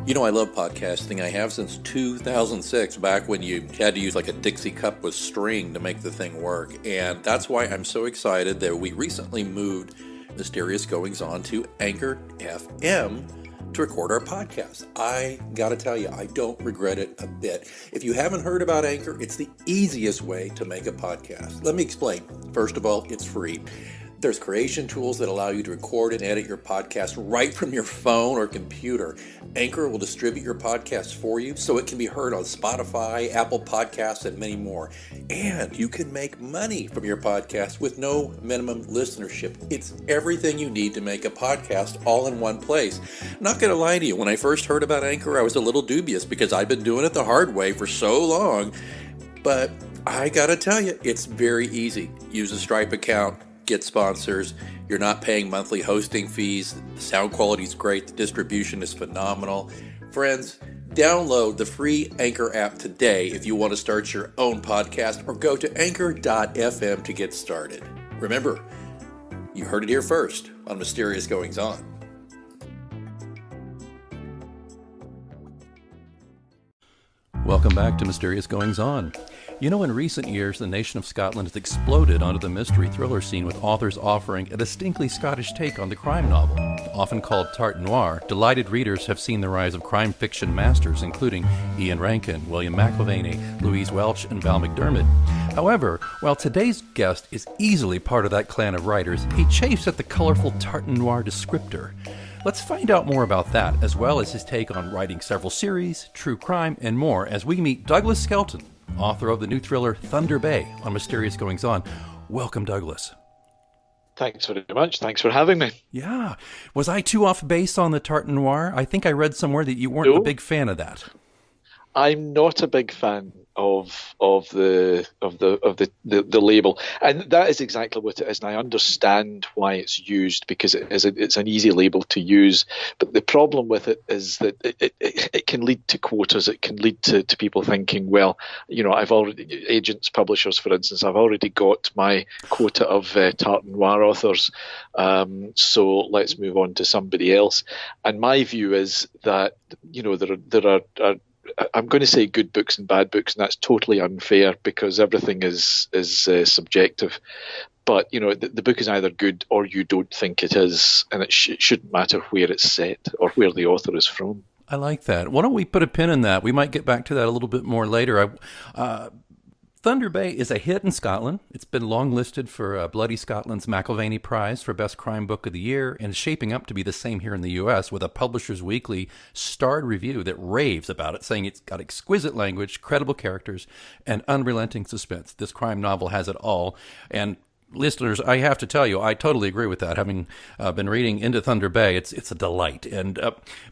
You know, I love podcasting. I have since 2006, back when you had to use like a Dixie cup with string to make the thing work. And that's why I'm so excited that we recently moved Mysterious Goings On to Anchor FM to record our podcast. I gotta tell you, I don't regret it a bit. If you haven't heard about Anchor, it's the easiest way to make a podcast. Let me explain. First of all, it's free. There's creation tools that allow you to record and edit your podcast right from your phone or computer. Anchor will distribute your podcast for you so it can be heard on Spotify, Apple Podcasts, and many more. And you can make money from your podcast with no minimum listenership. It's everything you need to make a podcast all in one place. Not going to lie to you, when I first heard about Anchor, I was a little dubious because I've been doing it the hard way for so long. But I got to tell you, it's very easy. Use a Stripe account. Get sponsors. You're not paying monthly hosting fees. The sound quality is great. The distribution is phenomenal. Friends, download the free Anchor app today if you want to start your own podcast, or go to anchor.fm to get started. Remember, you heard it here first on Mysterious Goings On. Welcome back to Mysterious Goings On. You know, in recent years, the nation of Scotland has exploded onto the mystery thriller scene, with authors offering a distinctly Scottish take on the crime novel. Often called Tartan Noir, delighted readers have seen the rise of crime fiction masters, including Ian Rankin, William McIlvanney, Louise Welch, and Val McDermid. However, while today's guest is easily part of that clan of writers, he chafes at the colorful Tartan Noir descriptor. Let's find out more about that, as well as his take on writing several series, true crime, and more, as we meet Douglas Skelton, author of the new thriller Thunder Bay, on Mysterious Goings On. Welcome, Douglas. Thanks very much. Thanks for having me. Yeah. Was I too off base on the Tartan Noir? I think I read somewhere that you weren't a big fan of that. I'm not a big fan of the label, and that is exactly what it is. And I understand why it's used, because it's an easy label to use. But the problem with it is that it can lead to quotas. It can lead to people thinking, well, you know, agents, publishers, for instance, I've already got my quota of Tartan Noir authors, so let's move on to somebody else. And my view is that, you know, there are I'm going to say good books and bad books, and that's totally unfair because everything is subjective. But, you know, the book is either good or you don't think it is, and it shouldn't matter where it's set or where the author is from. I like that. Why don't we put a pin in that? We might get back to that a little bit more later. Thunder Bay is a hit in Scotland. It's been long listed for Bloody Scotland's McIlvanney Prize for Best Crime Book of the Year, and is shaping up to be the same here in the U.S., with a Publishers Weekly starred review that raves about it, saying it's got exquisite language, credible characters, and unrelenting suspense. This crime novel has it all. And listeners, I have to tell you, I totally agree with that. Having been reading into Thunder Bay, it's a delight. And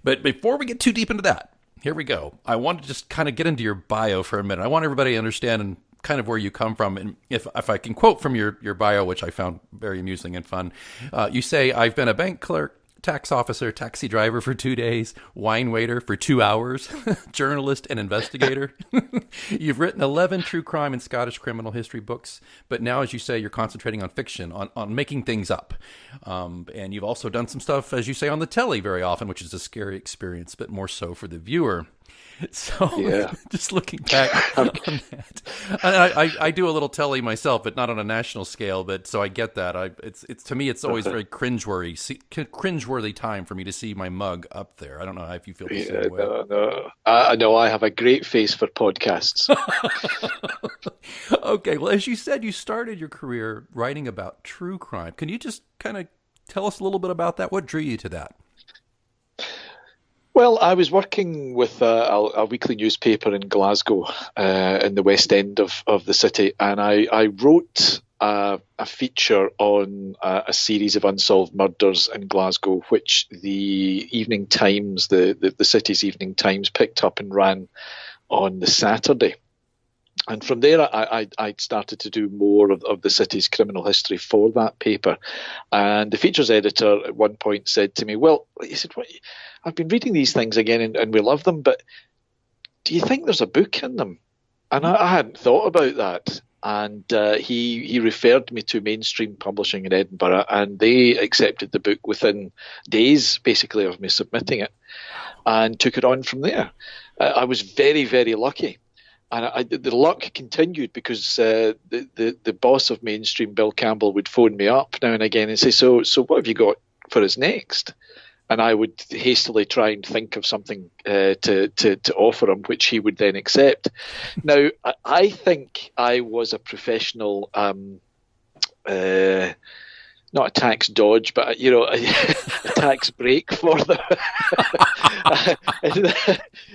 but before we get too deep into that, here we go. I want to just kind of get into your bio for a minute. I want everybody to understand kind of where you come from. And if I can quote from your bio, which I found very amusing and fun, you say, I've been a bank clerk, tax officer, taxi driver for 2 days, wine waiter for 2 hours, journalist and investigator. You've written 11 true crime and Scottish criminal history books, but now, as you say, you're concentrating on fiction, on making things up. And you've also done some stuff, as you say, on the telly very often, which is a scary experience, but more so for the viewer. So, yeah. Just looking back on that, I do a little telly myself, but not on a national scale. But so I get that. It's to me, it's always very cringeworthy time for me to see my mug up there. I don't know if you feel the same way. No. I have a great face for podcasts. Okay, well, as you said, you started your career writing about true crime. Can you just kind of tell us a little bit about that? What drew you to that? Well, I was working with a weekly newspaper in Glasgow, in the West End of the city, and I wrote a feature on a series of unsolved murders in Glasgow, which the Evening Times, the city's Evening Times, picked up and ran on the Saturday. And from there, I started to do more of the city's criminal history for that paper. And the features editor at one point said to me, well, he said, I've been reading these things again and we love them, but do you think there's a book in them? And I hadn't thought about that. and he referred me to Mainstream Publishing in Edinburgh, and they accepted the book within days, basically, of me submitting it, and took it on from there. I was very, very lucky. And the luck continued because the boss of Mainstream, Bill Campbell, would phone me up now and again and say, so what have you got for us next? And I would hastily try and think of something to offer him, which he would then accept. Now, I think I was a professional, not a tax dodge, but a tax break for them.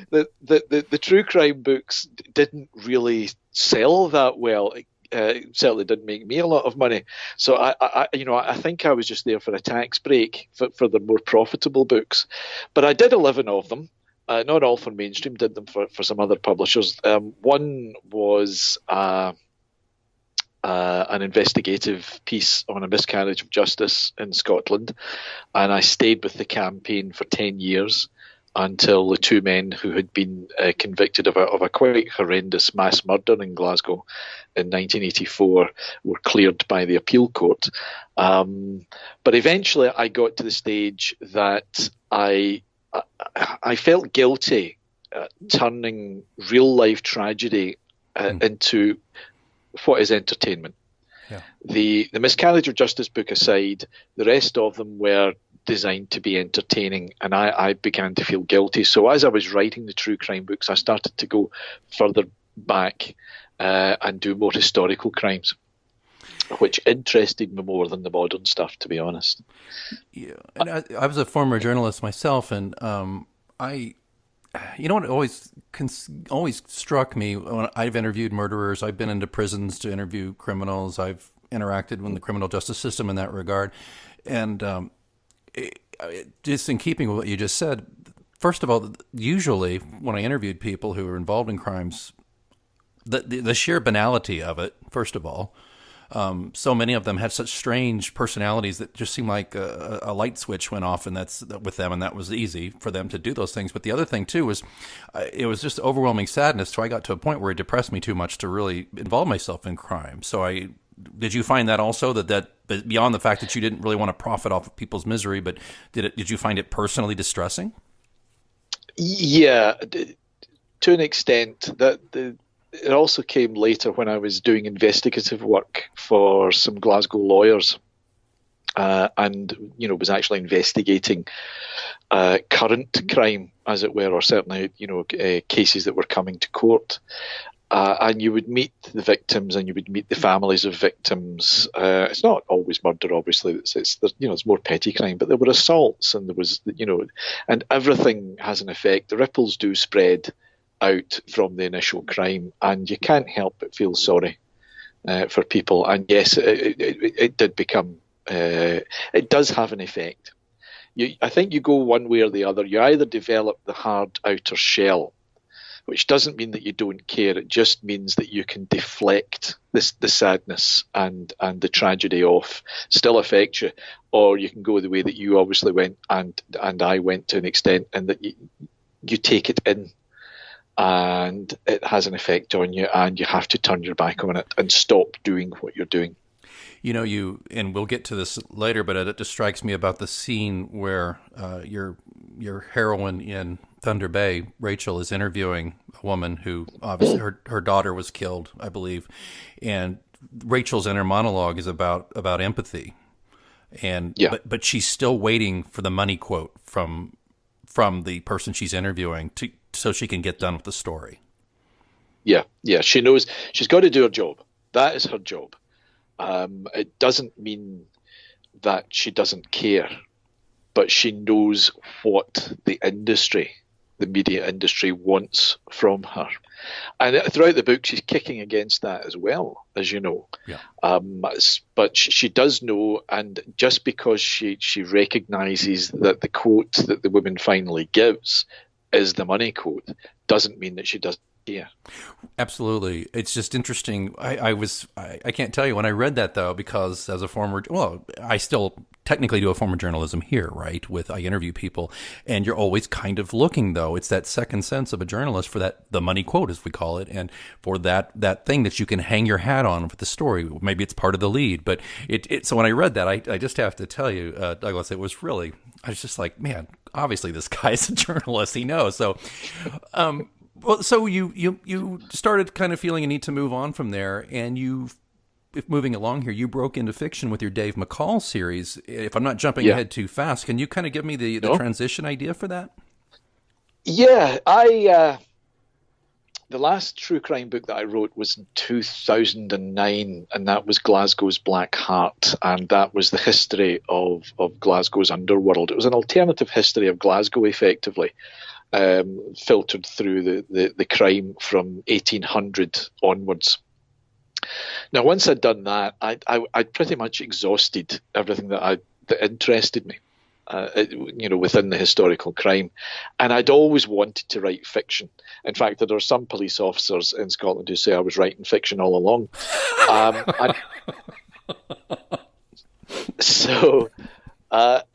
The true crime books didn't really sell that well. It certainly didn't make me a lot of money. So I think I was just there for a tax break for the more profitable books. But I did 11 of them. Not all for Mainstream, did them for some other publishers. One was an investigative piece on a miscarriage of justice in Scotland, and I stayed with the campaign for 10 years until the two men who had been convicted of a quite horrendous mass murder in Glasgow in 1984 were cleared by the appeal court. But eventually I got to the stage that I felt guilty turning real life tragedy into what is entertainment. Yeah. The miscarriage of justice book aside, the rest of them were designed to be entertaining, and I began to feel guilty. So as I was writing the true crime books, I started to go further back and do more historical crimes, which interested me more than the modern stuff, to be honest. Yeah, and I was a former journalist myself, and what always struck me when I've interviewed murderers, I've been into prisons to interview criminals, I've interacted with the criminal justice system in that regard, and just in keeping with what you just said, first of all, usually when I interviewed people who were involved in crimes, the sheer banality of it, first of all, so many of them had such strange personalities that just seemed like a light switch went off, and that's with them, and that was easy for them to do those things. But the other thing too was, it was just overwhelming sadness. So I got to a point where it depressed me too much to really involve myself in crime. So did you find that also that beyond the fact that you didn't really want to profit off of people's misery, but did you find it personally distressing? Yeah, to an extent. It also came later when I was doing investigative work for some Glasgow lawyers, and was actually investigating current crime, as it were, or certainly cases that were coming to court. And you would meet the victims, and you would meet the families of victims. It's not always murder, obviously. It's more petty crime, but there were assaults, and there was and everything has an effect. The ripples do spread out from the initial crime, and you can't help but feel sorry for people. And yes, it did become. It does have an effect. I think you go one way or the other. You either develop the hard outer shell, which doesn't mean that you don't care. It just means that you can deflect the sadness and the tragedy off, still affects you, or you can go the way that you obviously went, and I went to an extent, and that you take it in, and it has an effect on you, and you have to turn your back on it and stop doing what you're doing. And we'll get to this later, but it just strikes me about the scene where your heroine in Thunder Bay, Rachel, is interviewing a woman who obviously her daughter was killed, I believe, and Rachel's inner monologue is about empathy, and but she's still waiting for the money quote from the person she's interviewing so she can get done with the story. Yeah, she knows she's got to do her job. That is her job. It doesn't mean that she doesn't care, but she knows what the media industry wants from her. And throughout the book, she's kicking against that as well, as you know. Yeah. But she does know, and just because she recognises that the quote that the woman finally gives is the money quote, doesn't mean that she doesn't here. Absolutely. It's just interesting. I can't tell you when I read that though, because as a former, well, I still technically do a form of journalism here, right? I interview people, and you're always kind of looking though. It's that second sense of a journalist for the money quote, as we call it, and for that thing that you can hang your hat on with the story. Maybe it's part of the lead, but so when I read that, I just have to tell you, Douglas, it was really, I was just like, man, obviously this guy's a journalist. He knows. So, well, so you started kind of feeling a need to move on from there, and moving along here, you broke into fiction with your Dave McCall series. If I'm not jumping ahead too fast, can you kind of give me the transition idea for that? Yeah, the last true crime book that I wrote was in 2009, and that was Glasgow's Black Heart, and that was the history of Glasgow's underworld. It was an alternative history of Glasgow, effectively, filtered through the crime from 1800 onwards. Now, once I'd done that, I'd pretty much exhausted everything that interested me, within the historical crime, and I'd always wanted to write fiction. In fact, there are some police officers in Scotland who say I was writing fiction all along. So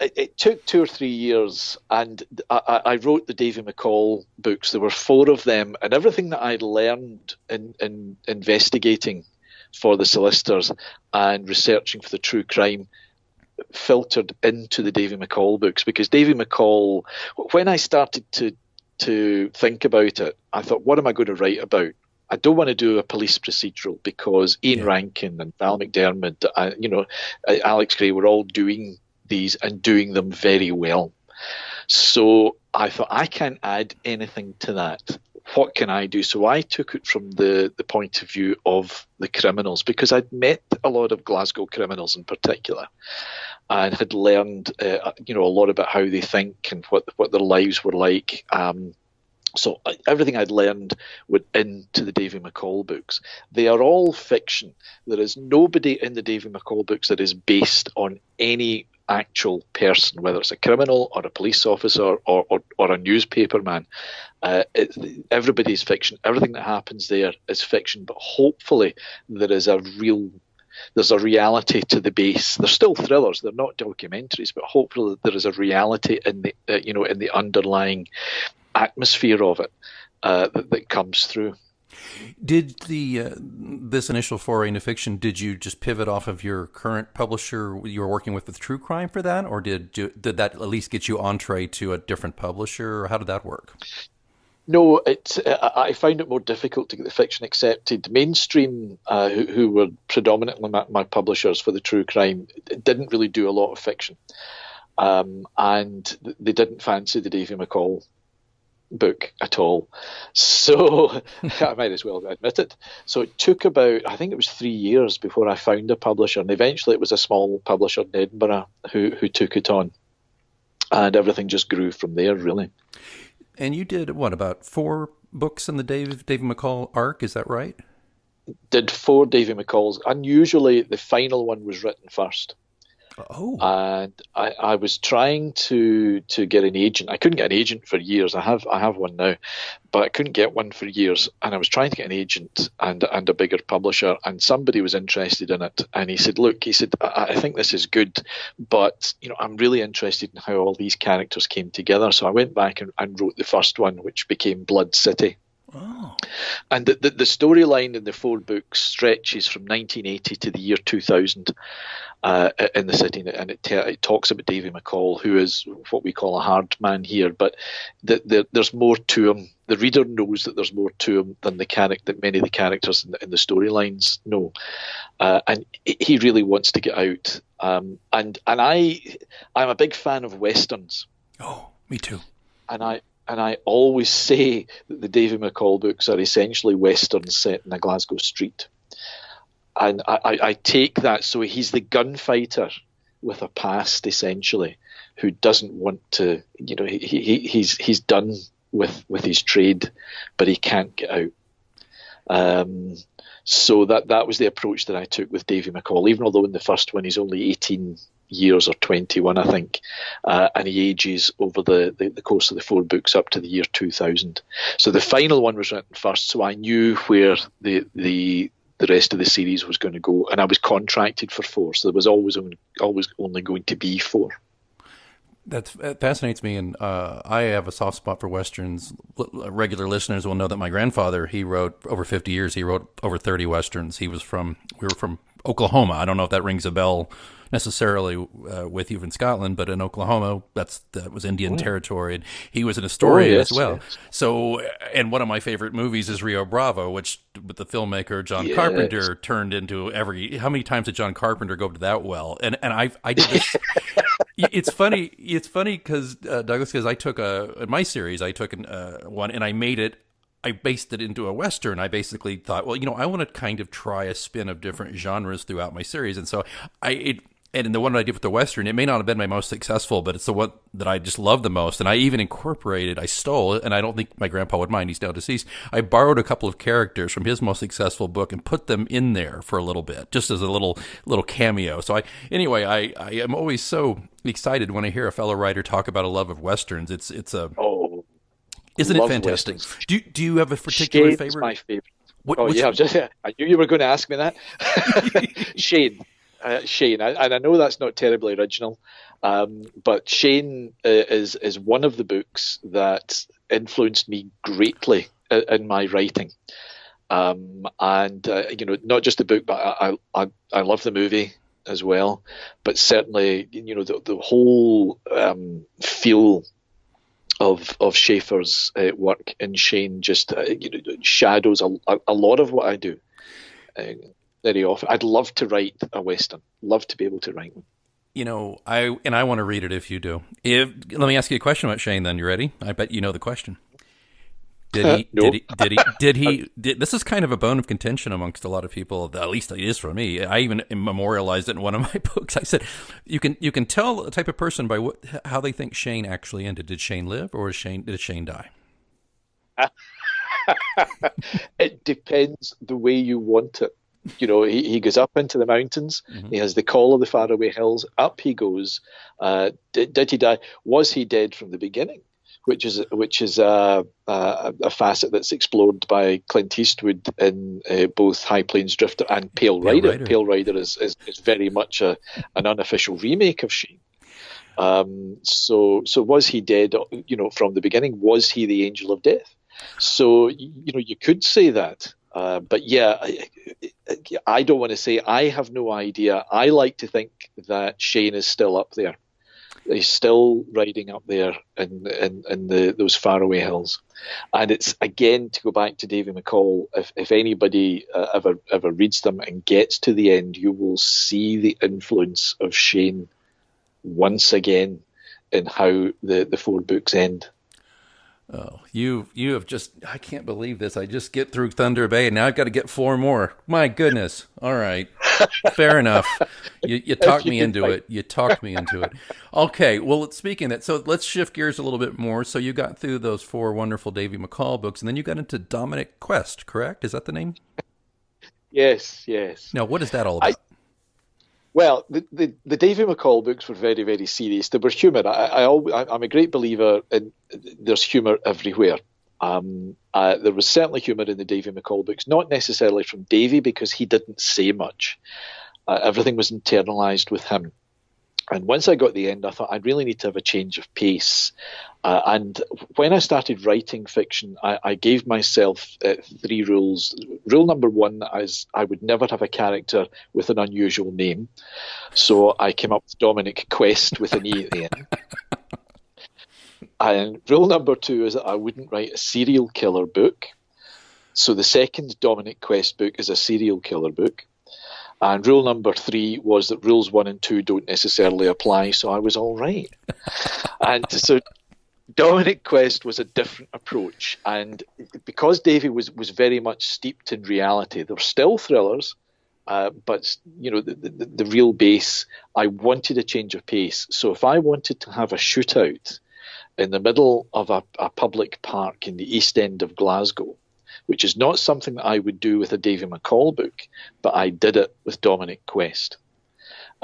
it took 2 or 3 years, and I wrote the Davy McCall books. There were 4 of them, and everything that I'd learned in investigating for the solicitors and researching for the true crime filtered into the Davy McCall books, because Davy McCall, when I started to think about it, I thought, what am I going to write about? I don't want to do a police procedural, because Ian Rankin and Val McDermott, Alex Gray were all doing these and doing them very well. So I thought, I can't add anything to that. What can I do? So I took it from the point of view of the criminals, because I'd met a lot of Glasgow criminals in particular, and had learned a lot about how they think and what their lives were like. So everything I'd learned went into the Davy McCall books. They are all fiction. There is nobody in the Davy McCall books that is based on any actual person, whether it's a criminal or a police officer or a newspaperman. Everybody's fiction. Everything that happens there is fiction, but hopefully there's a reality to the base. They're still thrillers. They're not documentaries, but hopefully there is a reality in the underlying atmosphere of it that comes through. Did this initial foray into fiction, did you just pivot off of your current publisher you were working with true crime for that, or did that at least get you entree to a different publisher, or how did that work? No, I found it more difficult to get the fiction accepted. Mainstream, who were predominantly my publishers for the true crime, didn't really do a lot of fiction, and they didn't fancy the Davy McCall book at all. So I might as well admit it. So it took about, I think it was 3 years before I found a publisher, and eventually it was a small publisher in Edinburgh who took it on, and everything just grew from there, really. And you did, about 4 books in the Davy McCall arc, is that right? Did 4 Davy McCalls. Unusually, the final one was written first. Oh. And I was trying to get an agent. I couldn't get an agent for years. I have one now, but I couldn't get one for years. And I was trying to get an agent and a bigger publisher, and somebody was interested in it. And he said, look, I think this is good, but I'm really interested in how all these characters came together. So I went back and wrote the first one, which became Blood City. Oh. And the storyline in the 4 books stretches from 1980 to the year 2000 in the city, and it talks about Davy McCall, who is what we call a hard man here, but there's more to him. The reader knows that there's more to him than that many of the characters in the storylines know, and he really wants to get out. And I'm a big fan of westerns. Oh, me too. And I always say that the Davy McCall books are essentially westerns set in a Glasgow street. And I take that, so he's the gunfighter with a past, essentially, who doesn't want to, he's done with his trade, but he can't get out. So that was the approach that I took with Davy McCall, even although in the first one he's only 18 years, or 21, I think, and he ages over the course of the 4 books up to the year 2000. So the final one was written first, so I knew where the rest of the series was going to go, and I was contracted for 4, so there was always only going to be 4. That fascinates me, and I have a soft spot for Westerns. Regular listeners will know that my grandfather, he wrote over 50 years, he wrote over 30 Westerns. We were from Oklahoma. I don't know if that rings a bell necessarily with you in Scotland, but in Oklahoma, that was Indian territory, and he was an historian as well. Yes. So, and one of my favorite movies is Rio Bravo, which with the filmmaker John Carpenter turned into how many times did John Carpenter go to that well? And I did this. It's funny because Douglas, because I took in my series, I took one and I based it into a Western. I basically thought, well, I want to kind of try a spin of different genres throughout my series. And so and the one that I did with the Western, it may not have been my most successful, but it's the one that I just love the most. And I even I stole it, and I don't think my grandpa would mind, he's now deceased. I borrowed a couple of characters from his most successful book and put them in there for a little bit, just as a little cameo. So I am always so excited when I hear a fellow writer talk about a love of Westerns. Isn't it fantastic? Do you have a particular favorite? Shane's my favorite. I knew you were going to ask me that. Shane. Shane, and I know that's not terribly original, but Shane is one of the books that influenced me greatly in my writing. Not just the book, but I love the movie as well. But certainly, the whole feel of Schaeffer's work in Shane just shadows a lot of what I do. Very often. I'd love to write a Western. Love to be able to write one. I want to read it if you do. Let me ask you a question about Shane then. You ready? I bet you know the question. Did he this is kind of a bone of contention amongst a lot of people, at least it is for me. I even memorialized it in one of my books. I said, you can tell the type of person by how they think Shane actually ended. Did Shane live, or did Shane die? It depends the way you want it. He goes up into the mountains. Mm-hmm. He has the call of the faraway hills. Up he goes. Did he die? Was he dead from the beginning? Which is a facet that's explored by Clint Eastwood in both High Plains Drifter and Pale Rider. Pale Rider is very much an unofficial remake of Shane. So was he dead? From the beginning. Was he the Angel of Death? So you could say that. But yeah, I don't want to say. I have no idea. I like to think that Shane is still up there. He's still riding up there in those faraway hills. And it's, again, to go back to Davy McCall, if anybody ever reads them and gets to the end, you will see the influence of Shane once again in how the 4 books end. Oh, you have just, I can't believe this. I just get through Thunder Bay and now I've got to get 4 more. My goodness. All right. Fair enough. You talked me into it. You talked me into it. Okay. Well, speaking of that, so let's shift gears a little bit more. So you got through those 4 wonderful Davy McCall books, and then you got into Dominic Quest, correct? Is that the name? Yes. Now, what is that all about? Well, the Davy McCall books were very, very serious. They were humour. I'm a great believer in there's humour everywhere. There was certainly humour in the Davy McCall books, not necessarily from Davy because he didn't say much. Everything was internalised with him. And once I got to the end, I thought I really need to have a change of pace. And when I started writing fiction, I gave myself 3 rules. Rule number 1 is I would never have a character with an unusual name. So I came up with Dominic Quest with an E at the end. And rule number 2 is that I wouldn't write a serial killer book. So the second Dominic Quest book is a serial killer book. And rule number 3 was that rules 1 and 2 don't necessarily apply, so I was all right. And so Dominic Quest was a different approach. And because Davy was very much steeped in reality, there were still thrillers, but the real base, I wanted a change of pace. So if I wanted to have a shootout in the middle of a public park in the East End of Glasgow, which is not something that I would do with a Davy McCall book, but I did it with Dominic Quest.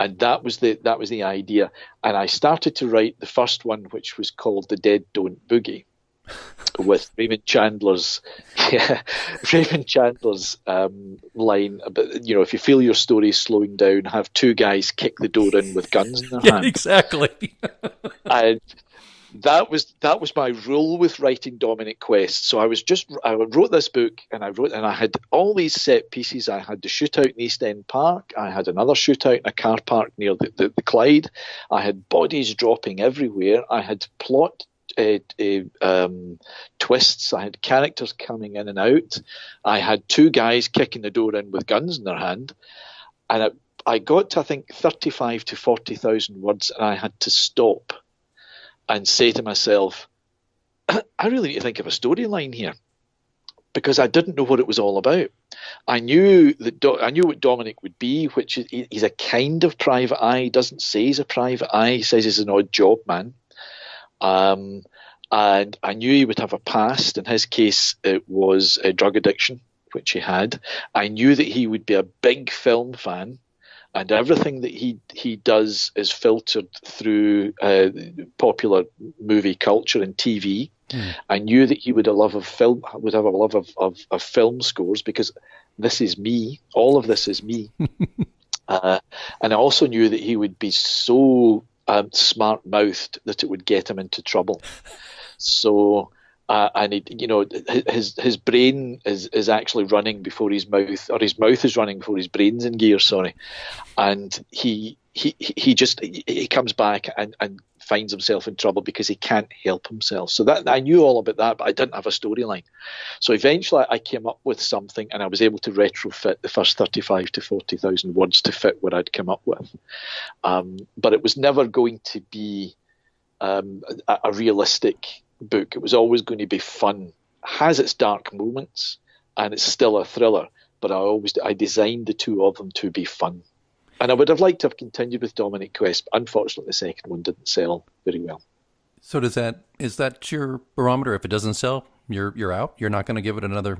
and that was the idea. And I started to write the first one, which was called The Dead Don't Boogie, with Raymond Chandler's Raymond Chandler's line about, if you feel your story slowing down, have two guys kick the door in with guns in their Yeah, hand. exactly. And that was my rule with writing Dominic Quest. So I wrote this book, and I had all these set pieces. I had the shootout in East End Park. I had another shootout in a car park near the Clyde. I had bodies dropping everywhere. I had plot twists. I had characters coming in and out. I had two guys kicking the door in with guns in their hand, and I got to, I think, 35 to 40,000 words, and I had to stop and say to myself, I really need to think of a storyline here, because I didn't know what it was all about. I knew what Dominic would be, which is he's a kind of private eye. He doesn't say he's a private eye. He says he's an odd job man. And I knew he would have a past. In his case, it was a drug addiction, which he had. I knew that he would be a big film fan, and everything that he does is filtered through popular movie culture and TV. I knew that he would have a love of film, of film scores, because this is me. All of this is me. And I also knew that he would be so smart-mouthed that it would get him into trouble. So, and his brain is actually running before his mouth, or his mouth is running before his brain's in gear. Sorry, and he comes back and finds himself in trouble because he can't help himself. So that I knew all about that, but I didn't have a storyline. So eventually I came up with something, and I was able to retrofit the first 35 to 40,000 words to fit what I'd come up with. But it was never going to be a realistic book. It was always going to be fun. Has its dark moments, and it's still a thriller, but I designed the two of them to be fun. And I would have liked to have continued with Dominic Quest, but unfortunately the second one didn't sell very well. So is that your barometer? If it doesn't sell, you're out? You're not going to give it another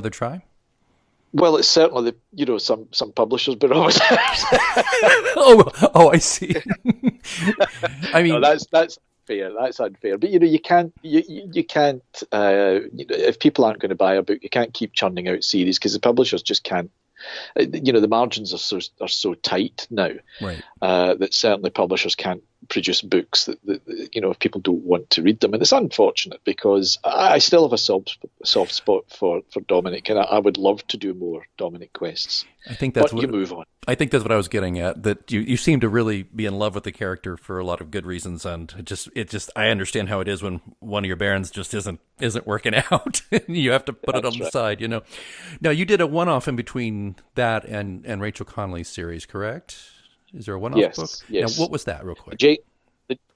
try? Well, it's certainly some publishers' barometers. oh, I see. I mean, no, that's fair. That's unfair. But you can't. If people aren't going to buy a book, you can't keep churning out series, because the publishers just can't. The margins are so tight now, right, that certainly publishers can't produce books that if people don't want to read them. And it's unfortunate, because I still have a soft spot for Dominic, and I would love to do more Dominic Quests. I think that's you move on. I think that's what I was getting at, that you seem to really be in love with the character for a lot of good reasons, and it just I understand how it is when one of your barons just isn't working out and you have to put it on the side, Now, you did a one-off in between that and Rachel Connolly's series, correct? Is there a one-off book? Yes. Now, what was that, real quick?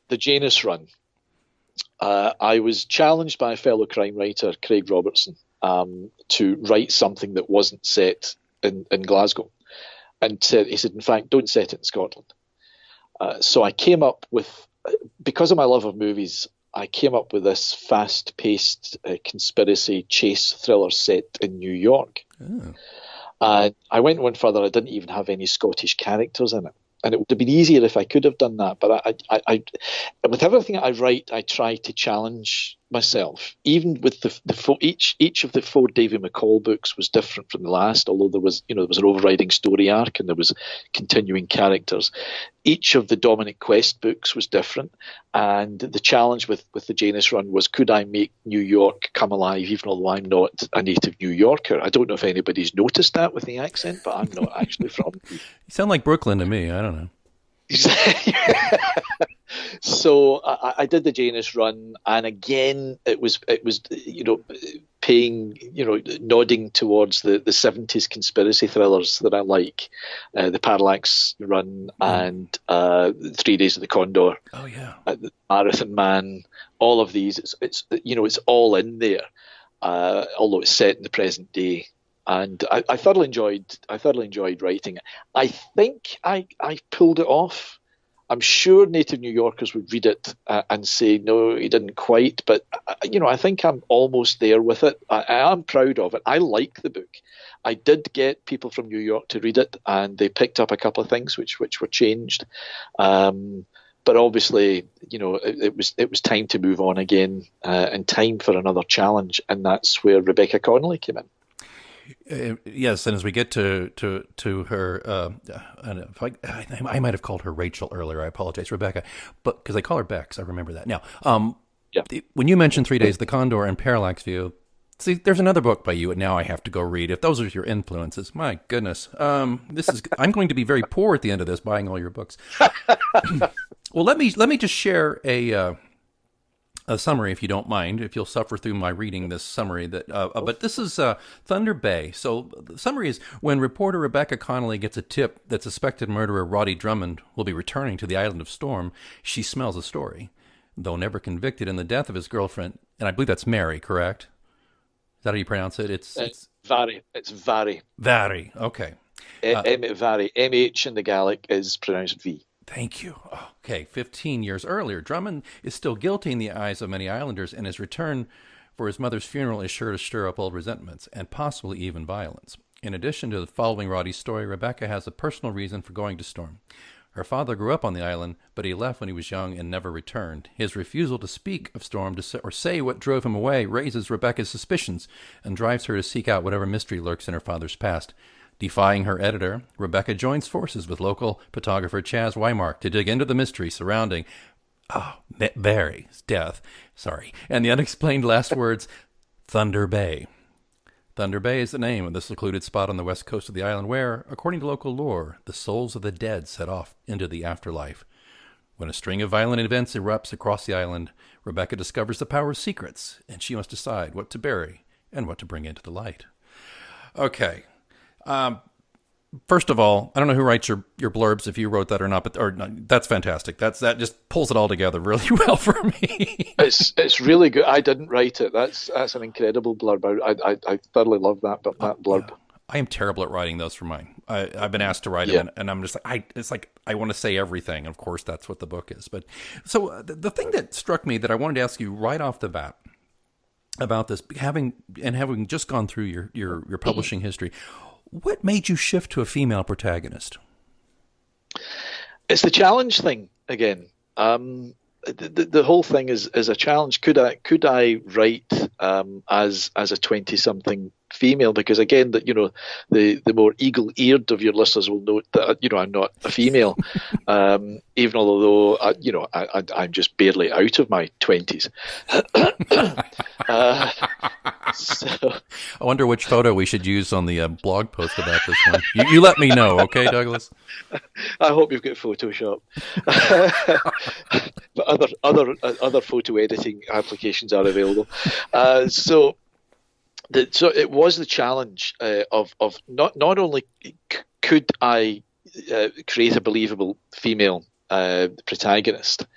The Janus run. I was challenged by a fellow crime writer, Craig Robertson, to write something that wasn't set in Glasgow. And he said, in fact, don't set it in Scotland. So I came up with, because of my love of movies, I came up with this fast-paced conspiracy chase thriller set in New York. Oh. And I went one further. I didn't even have any Scottish characters in it. And it would have been easier if I could have done that. But I with everything I write, I try to challenge myself. Even with each of the 4 David McCall books was different from the last, although there was an overriding story arc and there was continuing characters. Each of the Dominic Quest books was different, and the challenge with the Janus run was, could I make New York come alive, even although I'm not a native New Yorker? I don't know if anybody's noticed that with the accent, but I'm not actually from. You sound like Brooklyn to me. I don't know. So I did the Janus run, and again it was paying nodding towards the 70s conspiracy thrillers that I like, the Parallax run and 3 Days of the Condor. Oh yeah, the Marathon Man. All of these, it's all in there, although it's set in the present day. And I thoroughly enjoyed writing it. I think I pulled it off. I'm sure native New Yorkers would read it and say, no, he didn't quite. But, I think I'm almost there with it. I am proud of it. I like the book. I did get people from New York to read it, and they picked up a couple of things which were changed. But obviously, it was time to move on again, and time for another challenge. And that's where Rebecca Connolly came in. Yes, and as we get to her, and I might have called her Rachel earlier. I apologize, Rebecca, but because I call her Bex, I remember that now. Yeah. When you mentioned 3 Days of the Condor and Parallax View, see, there's another book by you, and now I have to go read. If those are your influences, my goodness, this is. I'm going to be very poor at the end of this, buying all your books. Well, let me just share a summary, if you don't mind, if you'll suffer through my reading this summary. But this is Thunder Bay. So the summary is, when reporter Rebecca Connolly gets a tip that suspected murderer Roddy Drummond will be returning to the island of Storm, she smells a story. Though never convicted in the death of his girlfriend, and I believe that's Mary, correct? Is that how you pronounce it? It's Vary. It's Vary. Vary. Okay. Vary. MH in the Gaelic is pronounced V. Thank you. Okay, 15 years earlier, Drummond is still guilty in the eyes of many islanders, and his return for his mother's funeral is sure to stir up old resentments and possibly even violence. In addition to following Roddy's story, Rebecca has a personal reason for going to Storm. Her father grew up on the island, but he left when he was young and never returned. His refusal to speak of Storm or say what drove him away raises Rebecca's suspicions and drives her to seek out whatever mystery lurks in her father's past. Defying her editor, Rebecca joins forces with local photographer Chaz Weimark to dig into the mystery surrounding Barry's death, and the unexplained last words, Thunder Bay. Thunder Bay is the name of the secluded spot on the west coast of the island where, according to local lore, the souls of the dead set off into the afterlife. When a string of violent events erupts across the island, Rebecca discovers the power's secrets, and she must decide what to bury and what to bring into the light. Okay. First of all, I don't know who writes your blurbs, if you wrote that or not, but that's fantastic. That just pulls it all together really well for me. It's really good. I didn't write it. That's an incredible blurb. I thoroughly love that blurb. Yeah. I am terrible at writing those for mine. I've been asked to write them, and I'm just like, I want to say everything. Of course, that's what the book is. But so the thing that struck me that I wanted to ask you right off the bat about this, having just gone through your publishing history, what made you shift to a female protagonist? It's the challenge thing again. The whole thing is a challenge. Could I write as a 20-something female? Because again, the more eagle-eared of your listeners will note that I'm not a female, even although I'm just barely out of my 20s. So, I wonder which photo we should use on the blog post about this one. You let me know, okay, Douglas? I hope you've got Photoshop. But other photo editing applications are available. So it was the challenge of not only could I create a believable female protagonist,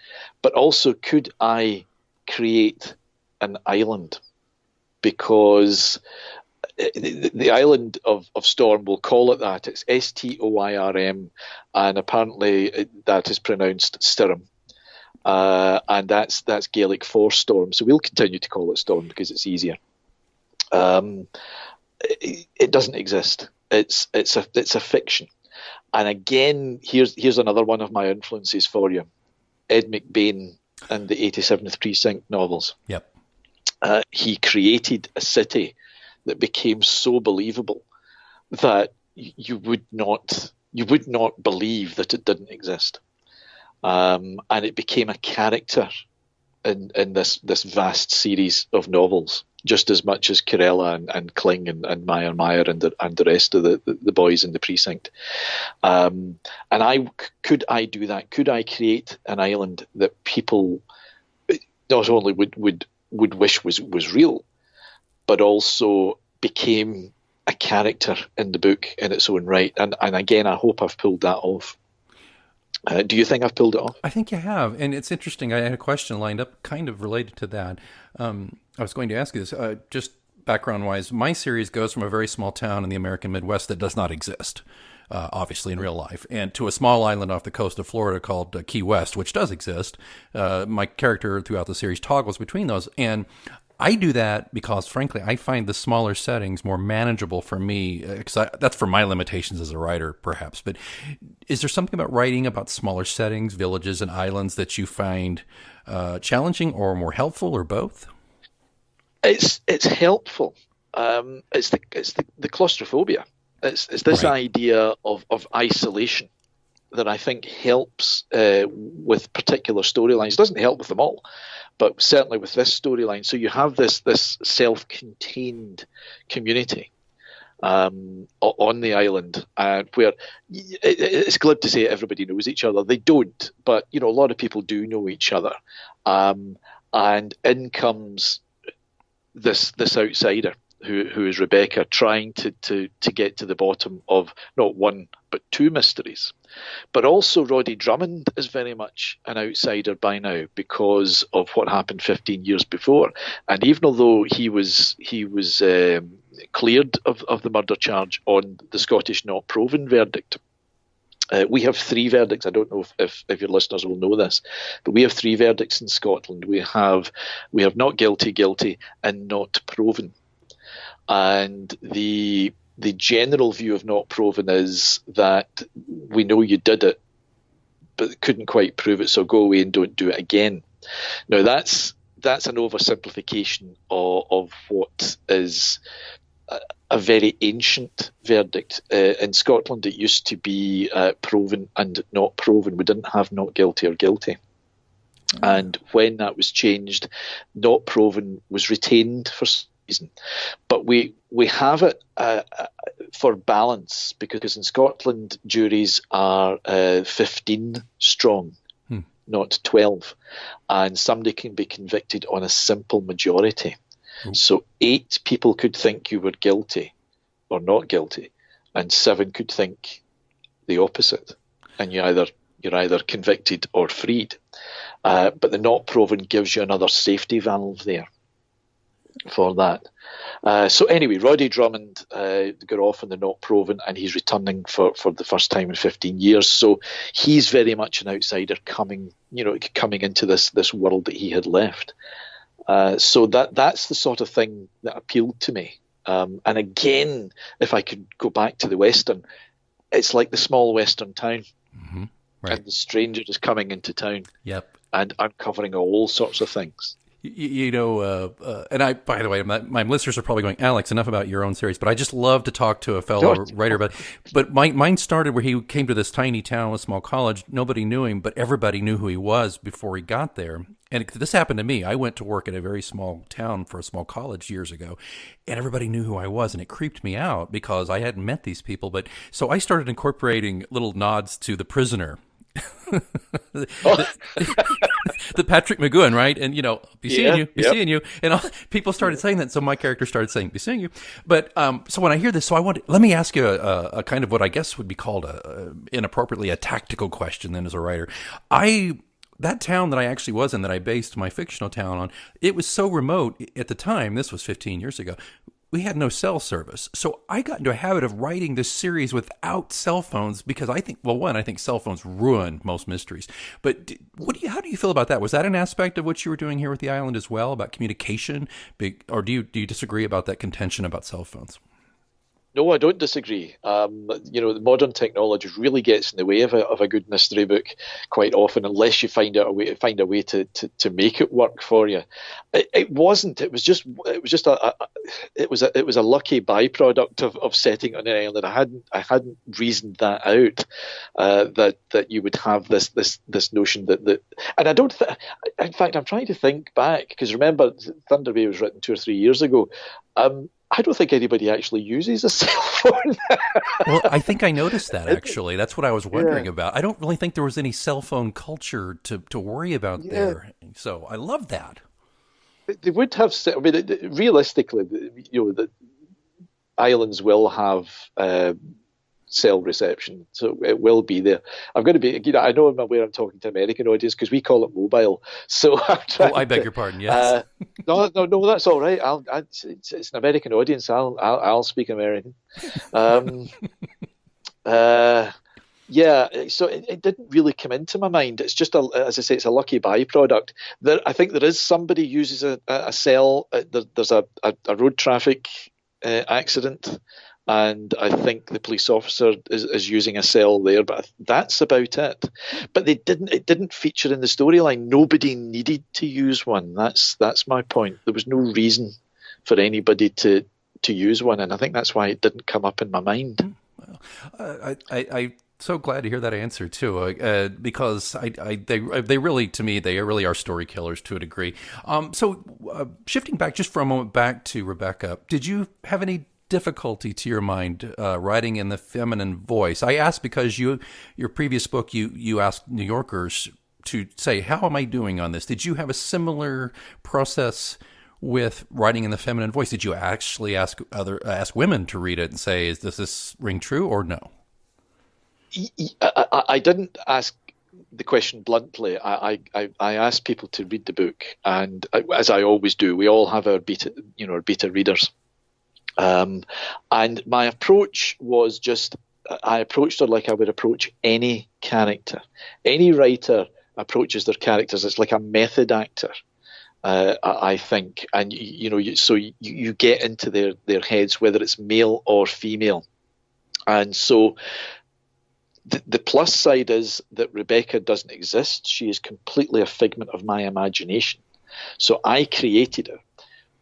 but also could I create an island, because the island of Storm, we'll call it that. It's Stoyrm, and apparently that is pronounced Stirrum. And that's Gaelic for storm. So we'll continue to call it Storm because it's easier. It doesn't exist. It's a fiction. And again, here's another one of my influences for you. Ed McBain and the 87th Precinct novels. Yep. He created a city that became so believable that you would not believe that it didn't exist. And it became a character in this vast series of novels, just as much as Corella and Kling and Meyer and the rest of the boys in the precinct. And could I do that? Could I create an island that people not only would wish was real, but also became a character in the book in its own right? And again, I hope I've pulled that off. Do you think I've pulled it off? I think you have. And it's interesting. I had a question lined up kind of related to that. I was going to ask you this. Just background-wise, my series goes from a very small town in the American Midwest that does not exist. obviously in real life, and to a small island off the coast of Florida called Key West, which does exist. My character throughout the series toggles between those, and I do that because, frankly, I find the smaller settings more manageable for me. Because that's for my limitations as a writer, perhaps. But is there something about writing about smaller settings, villages, and islands that you find challenging or more helpful, or both? It's helpful. It's the claustrophobia. It's this Right. idea of isolation that I think helps with particular storylines. It doesn't help with them all, but certainly with this storyline. So you have this self-contained community on the island, where it's glib to say everybody knows each other. They don't, but a lot of people do know each other. And in comes this outsider who is Rebecca, trying to get to the bottom of not one but two mysteries. But also Roddy Drummond is very much an outsider by now because of what happened 15 years before. And even although he was cleared of the murder charge on the Scottish not proven verdict, we have three verdicts. I don't know if your listeners will know this, but we have three verdicts in Scotland. We have not guilty, guilty, and not proven. And the general view of not proven is that we know you did it, but couldn't quite prove it, so go away and don't do it again. Now that's an oversimplification of what is a very ancient verdict. In Scotland, it used to be proven and not proven. We didn't have not guilty or guilty. And when that was changed, not proven was retained for some reason. But we have it for balance, because in Scotland, juries are 15 strong, not 12. And somebody can be convicted on a simple majority. So 8 people could think you were guilty or not guilty, and 7 could think the opposite, and you're either convicted or freed. But the not proven gives you another safety valve there for that. So anyway, Roddy Drummond got off on the not proven, and he's returning for the first time in 15 years. So he's very much an outsider coming into this world that he had left. So that's the sort of thing that appealed to me. And again, if I could go back to the Western, it's like the small Western town. Mm-hmm. Right. And the stranger is coming into town. Yep. And uncovering all sorts of things. And I, by the way, my listeners are probably going, Alex, enough about your own series, but I just love to talk to a fellow writer. But mine started where he came to this tiny town, a small college. Nobody knew him, but everybody knew who he was before he got there. And this happened to me. I went to work at a very small town for a small college years ago, and everybody knew who I was, and it creeped me out because I hadn't met these people. But so I started incorporating little nods to The Prisoner. the Patrick McGowan, right? And be seeing you, and people started saying that. So my character started saying, "Be seeing you." But so when I hear this, let me ask you a kind of what I guess would be called inappropriately a tactical question. Then, as a writer, that town that I actually was in, that I based my fictional town on, it was so remote at the time. This was 15 years ago. We had no cell service. So I got into a habit of writing this series without cell phones because I think cell phones ruin most mysteries. But how do you feel about that? Was that an aspect of what you were doing here with the island as well, about communication? Or do you disagree about that contention about cell phones? No, I don't disagree. The modern technology really gets in the way of a good mystery book quite often, unless you find a way to make it work for you. It wasn't. It was just a lucky byproduct of setting on an island. I hadn't reasoned that out, that you would have this notion that and I don't. In fact, I'm trying to think back, because remember, Thunder Bay was written 2 or 3 years ago. I don't think anybody actually uses a cell phone. Well, I think I noticed that, actually. That's what I was wondering about. I don't really think there was any cell phone culture to worry about there. So I love that. They would have. I mean, realistically, the islands will have cell reception, so it will be there. I'm going to be. I know I'm aware I'm talking to American audience because we call it mobile. So I beg your pardon. Yes. No, that's all right. It's an American audience. I'll speak American. Yeah, so it didn't really come into my mind. It's just, as I say, it's a lucky byproduct. I think there is somebody uses a cell. There's a road traffic accident, and I think the police officer is using a cell there, but that's about it. But it didn't feature in the storyline. Nobody needed to use one. That's my point. There was no reason for anybody to use one, and I think that's why it didn't come up in my mind. I so glad to hear that answer too, because they really, to me, they really are story killers to a degree. Shifting back just for a moment back to Rebecca, did you have any difficulty to your mind writing in the feminine voice? I asked because your previous book, you asked New Yorkers to say, how am I doing on this? Did you have a similar process with writing in the feminine voice? Did you actually ask women to read it and say, does this ring true or no? I didn't ask the question bluntly. I asked people to read the book, and as I always do, we all have our beta readers. And my approach was just, I approached her like I would approach any character. Any writer approaches their characters. It's like a method actor. I think, and so you get into their heads, whether it's male or female, and so. The plus side is that Rebecca doesn't exist. She is completely a figment of my imagination. So I created her.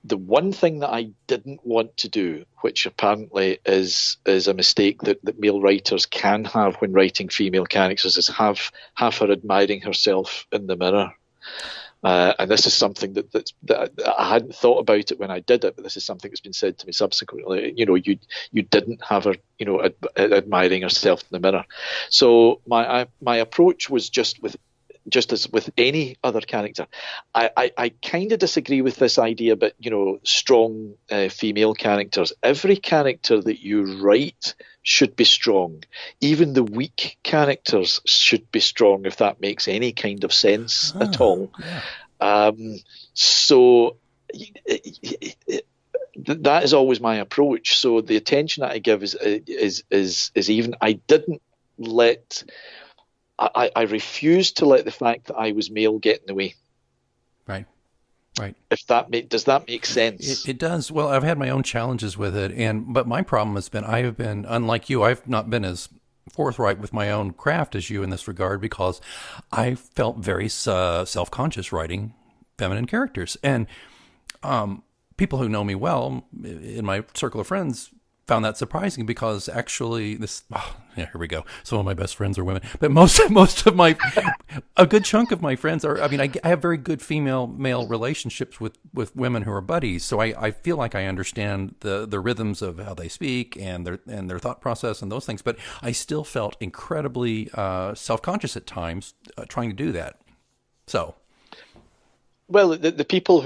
The one thing that I didn't want to do, which apparently is a mistake that male writers can have when writing female characters, is have her admiring herself in the mirror. And this is something that I hadn't thought about it when I did it, but this is something that's been said to me subsequently. You didn't have her, admiring herself in the mirror. So my approach was just as with any other character. I kind of disagree with this idea, but strong female characters. Every character that you write should be strong. Even the weak characters should be strong, if that makes any kind of sense at all. Yeah. So that is always my approach. So the attention that I give is even. I refused to let the fact that I was male get in the way. Right. Right. Does that make sense? It does. Well, I've had my own challenges with it, but my problem has been I have been, unlike you, I've not been as forthright with my own craft as you in this regard, because I felt very self-conscious writing feminine characters, and people who know me well in my circle of friends found that surprising, because actually here we go. Some of my best friends are women, but most of a good chunk of my friends are, I have very good female-male relationships with women who are buddies. So I feel like I understand the rhythms of how they speak and their thought process and those things, but I still felt incredibly self-conscious at times trying to do that. So. Well, the people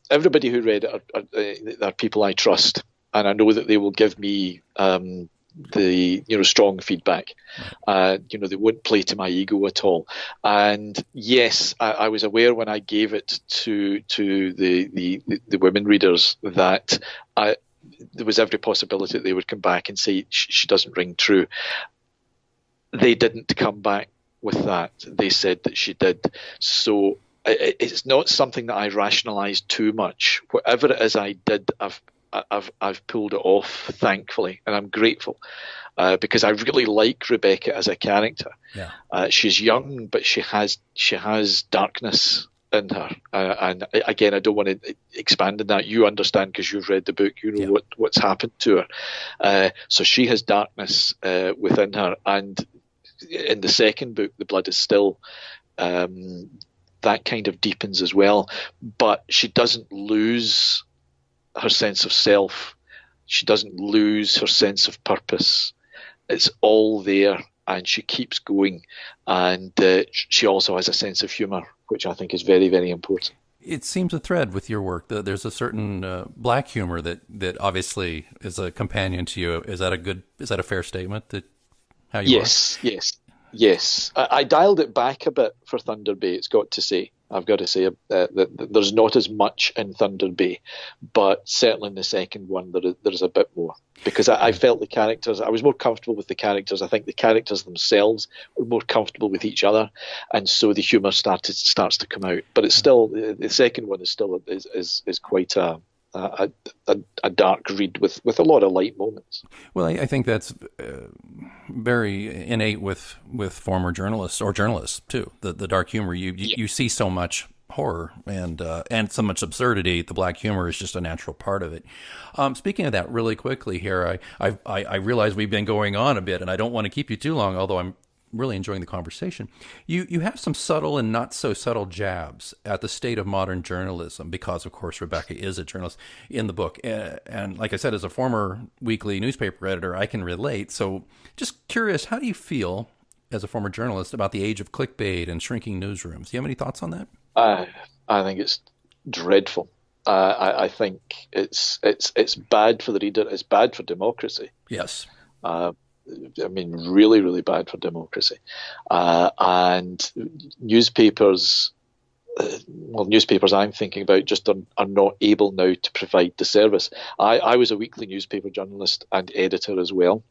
everybody who read it are people I trust. And I know that they will give me strong feedback. They won't play to my ego at all. And yes, I was aware when I gave it to the women readers that there was every possibility that they would come back and say she doesn't ring true. They didn't come back with that. They said that she did. So it's not something that I rationalised too much. Whatever it is I did, I've pulled it off, thankfully, and I'm grateful because I really like Rebecca as a character. Yeah. She's young, but she has darkness in her, and again, I don't want to expand on that. You understand because you've read the book. You know what's happened to her. So she has darkness within her, and in the second book, The Blood is Still. That kind of deepens as well, but she doesn't lose her sense of self. She doesn't lose her sense of purpose. It's all there, and she keeps going. And she also has a sense of humour, which I think is very, very important. It seems a thread with your work that there's a certain black humor that obviously is a companion to you. Is that a fair statement? That how you are? Yes. I dialed it back a bit for Thunder Bay, it's got to say. I've got to say that there's not as much in Thunder Bay, but certainly in the second one there's a bit more, because I felt the characters. I was more comfortable with the characters. I think the characters themselves were more comfortable with each other, and so the humour starts to come out. But it's still, the second one is still is quite a dark read with a lot of light moments. Well, I think that's very innate with former journalists or journalists too. The dark humor. You see so much horror and so much absurdity. The black humor is just a natural part of it. Speaking of that, really quickly here, I realize we've been going on a bit, and I don't want to keep you too long. Although I'm really enjoying the conversation. You have some subtle and not so subtle jabs at the state of modern journalism, because of course Rebecca is a journalist in the book, and like I said, as a former weekly newspaper editor, I can relate. So just curious, how do you feel as a former journalist about the age of clickbait and shrinking newsrooms? Do you have any thoughts on that? I think it's dreadful. I think it's bad for the reader. It's bad for democracy. Yes. I mean, really, really bad for democracy. And newspapers, newspapers I'm thinking about just are not able now to provide the service. I was a weekly newspaper journalist and editor as well.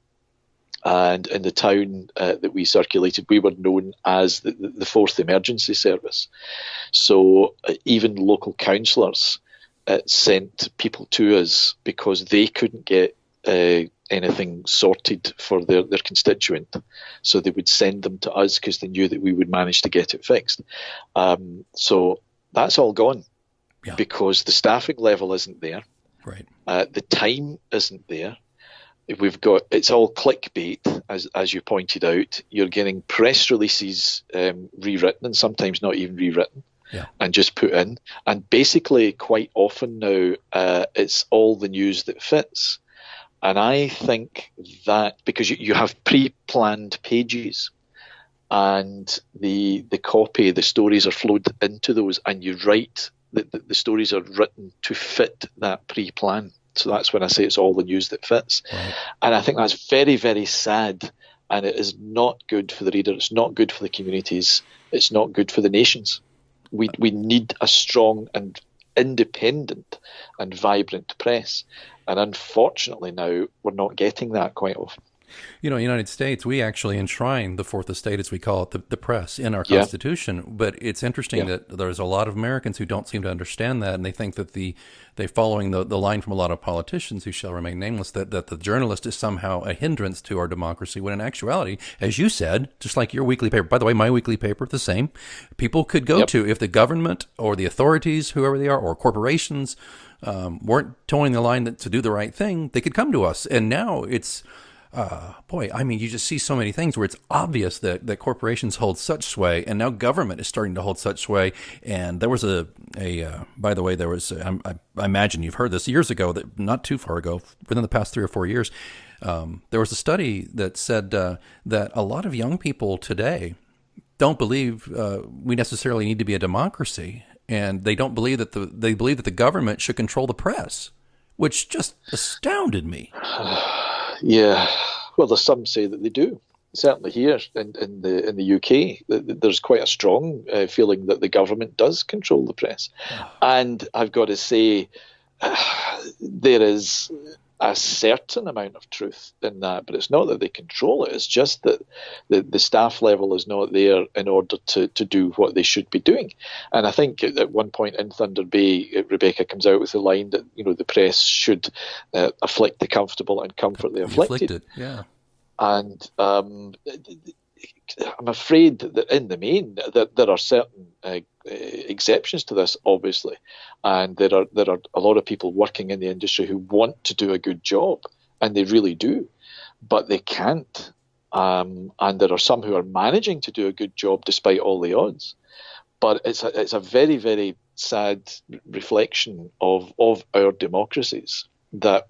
And in the town that we circulated, we were known as the fourth emergency service. So even local councillors sent people to us because they couldn't get anything sorted for their constituent. So they would send them to us because they knew that we would manage to get it fixed. So that's all gone, because the staffing level isn't there. Right. The time isn't there. It's all clickbait, as you pointed out. You're getting press releases rewritten, and sometimes not even rewritten, and just put in. And basically, quite often now, it's all the news that fits. And I think that because you have pre-planned pages, and the copy, the stories are flowed into those, and you write the stories are written to fit that pre-plan. So that's when I say it's all the news that fits. Right. And I think that's very, very sad. And it is not good for the reader. It's not good for the communities. It's not good for the nations. We need a strong and independent and vibrant press. And unfortunately now, we're not getting that quite often. You know, in the United States, we actually enshrine the fourth estate, as we call it, the press, in our Constitution. But it's interesting that there's a lot of Americans who don't seem to understand that, and they think that they're following the line from a lot of politicians who shall remain nameless, that the journalist is somehow a hindrance to our democracy, when in actuality, as you said, just like your weekly paper, by the way, my weekly paper, the same, people could go to, if the government or the authorities, whoever they are, or corporations weren't towing the line to do the right thing, they could come to us. And now it's... I mean, you just see so many things where it's obvious that corporations hold such sway, and now government is starting to hold such sway. And there was by the way, there was, I imagine you've heard this years ago, that not too far ago, within the past 3 or 4 years, there was a study that said that a lot of young people today don't believe we necessarily need to be a democracy, and they don't believe they believe that the government should control the press, which just astounded me. Yeah, well, there's some say that they do. Certainly here in the UK, there's quite a strong feeling that the government does control the press. And I've got to say, there is a certain amount of truth in that, but it's not that they control it. It's just that the staff level is not there in order to do what they should be doing. And I think at one point in Thunder Bay, Rebecca comes out with the line that, the press should afflict the comfortable and comfort the afflicted. Yeah. And I'm afraid that in the main that there are certain exceptions to this, obviously, and there are a lot of people working in the industry who want to do a good job, and they really do, but they can't. And there are some who are managing to do a good job despite all the odds. But it's a very, very sad reflection of our democracies that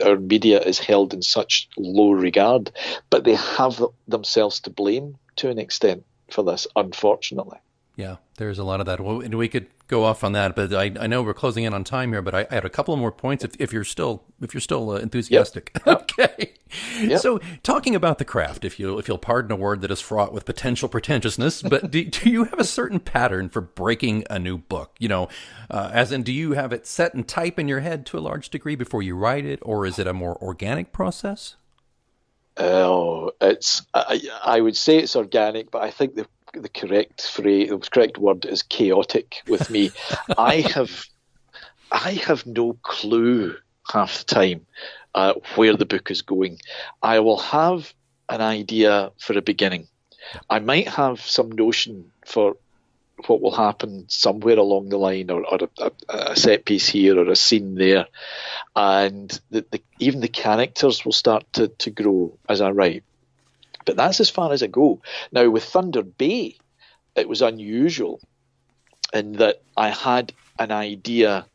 our media is held in such low regard, but they have themselves to blame to an extent for this, unfortunately. Yeah, there's a lot of that. Well, and we could go off on that, but I know we're closing in on time here. But I had a couple of more points if you're still Yep. enthusiastic. Yep. Okay. Yep. So talking about the craft, if you'll pardon a word that is fraught with potential pretentiousness, but do you have a certain pattern for breaking a new book? As in, do you have it set and type in your head to a large degree before you write it, or is it a more organic process? Oh, I would say it's organic, but I think the correct word is chaotic with me. I have I have no clue half the time where the book is going. I will have an idea for a beginning. I might have some notion for what will happen somewhere along the line, or a set piece here or a scene there, and even the characters will start to grow as I write. But that's as far as I go. Now, with Thunder Bay, it was unusual in that I had an idea